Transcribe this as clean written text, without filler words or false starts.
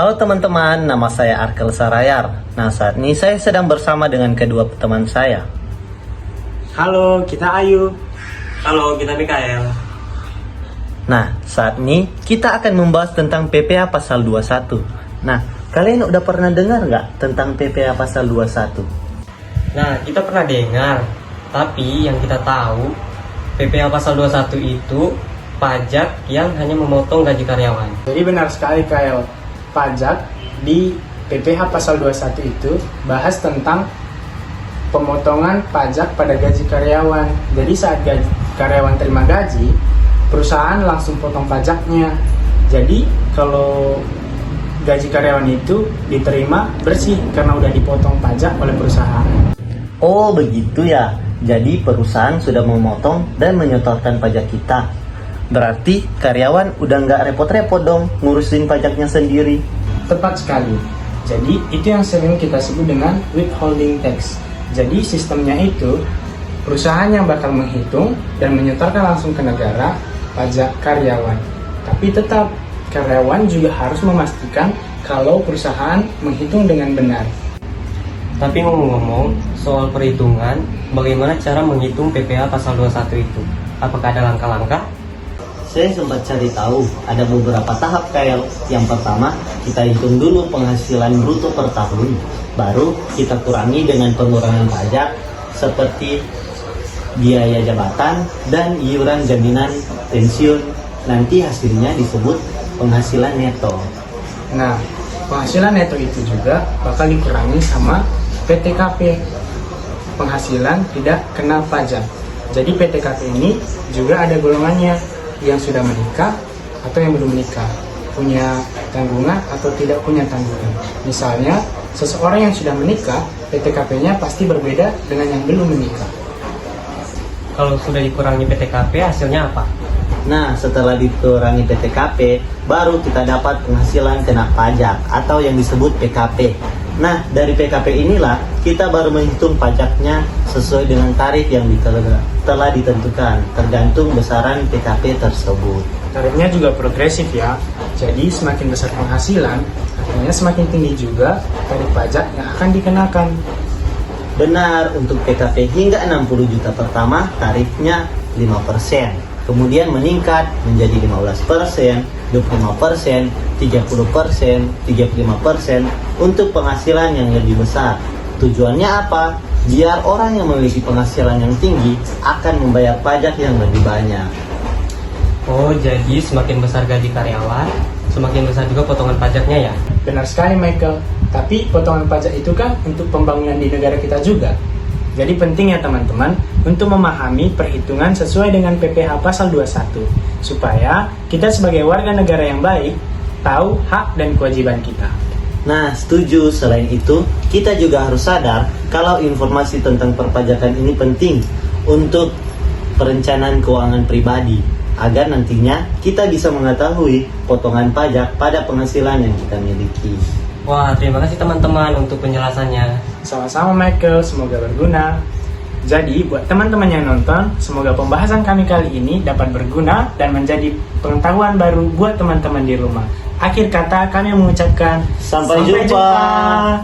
Halo teman-teman, nama saya Arkel Sarayar. Nah, saat ini saya sedang bersama dengan kedua teman saya. Halo, kita Ayu. Halo, kita Mikael. Nah, saat ini kita akan membahas tentang PPA Pasal 21. Nah, kalian udah pernah dengar nggak tentang PPA Pasal 21? Nah, kita pernah dengar, tapi yang kita tahu PPA Pasal 21 itu pajak yang hanya memotong gaji karyawan. Jadi benar sekali Kael, pajak di PPh Pasal 21 itu bahas tentang pemotongan pajak pada gaji karyawan. Jadi saat karyawan terima gaji, perusahaan langsung potong pajaknya. Jadi kalau gaji karyawan itu diterima bersih karena udah dipotong pajak oleh perusahaan. Oh, begitu ya. Jadi perusahaan sudah memotong dan menyetorkan pajak kita. Berarti karyawan udah nggak repot-repot dong ngurusin pajaknya sendiri. Tepat sekali. Jadi itu yang sering kita sebut dengan withholding tax. Jadi sistemnya itu perusahaan yang bakal menghitung dan menyetorkan langsung ke negara pajak karyawan. Tapi tetap karyawan juga harus memastikan kalau perusahaan menghitung dengan benar. Tapi ngomong-ngomong soal perhitungan, bagaimana cara menghitung PPA Pasal 21 itu? Apakah ada langkah-langkah? Saya sempat cari tahu, ada beberapa tahap Kael. Yang pertama, kita hitung dulu penghasilan bruto per tahun. Baru kita kurangi dengan pengurangan pajak seperti biaya jabatan dan iuran jaminan pensiun. Nanti hasilnya disebut penghasilan neto. Nah, penghasilan neto itu juga bakal dikurangi sama PTKP, penghasilan tidak kena pajak. Jadi PTKP ini juga ada golongannya, yang sudah menikah atau yang belum menikah, punya tanggungan atau tidak punya tanggungan. Misalnya, seseorang yang sudah menikah, PTKP-nya pasti berbeda dengan yang belum menikah. Kalau sudah dikurangi PTKP, hasilnya apa? Nah, setelah dikurangi PTKP, baru kita dapat penghasilan kena pajak atau yang disebut PKP. Nah, dari PKP inilah kita baru menghitung pajaknya sesuai dengan tarif yang telah ditentukan, tergantung besaran PKP tersebut. Tarifnya juga progresif ya, jadi semakin besar penghasilan, artinya semakin tinggi juga tarif pajak yang akan dikenakan. Benar, untuk PKP hingga 60 juta pertama tarifnya 5%. Kemudian meningkat menjadi 15%, 25%, 30%, 35% untuk penghasilan yang lebih besar. Tujuannya apa? Biar orang yang memiliki penghasilan yang tinggi akan membayar pajak yang lebih banyak. Oh, jadi semakin besar gaji karyawan, semakin besar juga potongan pajaknya ya? Benar sekali Michael, tapi potongan pajak itu kan untuk pembangunan di negara kita juga. Jadi penting ya teman-teman untuk memahami perhitungan sesuai dengan PPh Pasal 21 supaya kita sebagai warga negara yang baik tahu hak dan kewajiban kita. Nah, setuju. Selain itu, kita juga harus sadar kalau informasi tentang perpajakan ini penting untuk perencanaan keuangan pribadi agar nantinya kita bisa mengetahui potongan pajak pada penghasilan yang kita miliki. Wah, terima kasih teman-teman untuk penjelasannya. Sama-sama Michael, semoga berguna. Jadi buat teman-teman yang nonton, semoga pembahasan kami kali ini dapat berguna dan menjadi pengetahuan baru buat teman-teman di rumah. Akhir kata kami mengucapkan Sampai jumpa.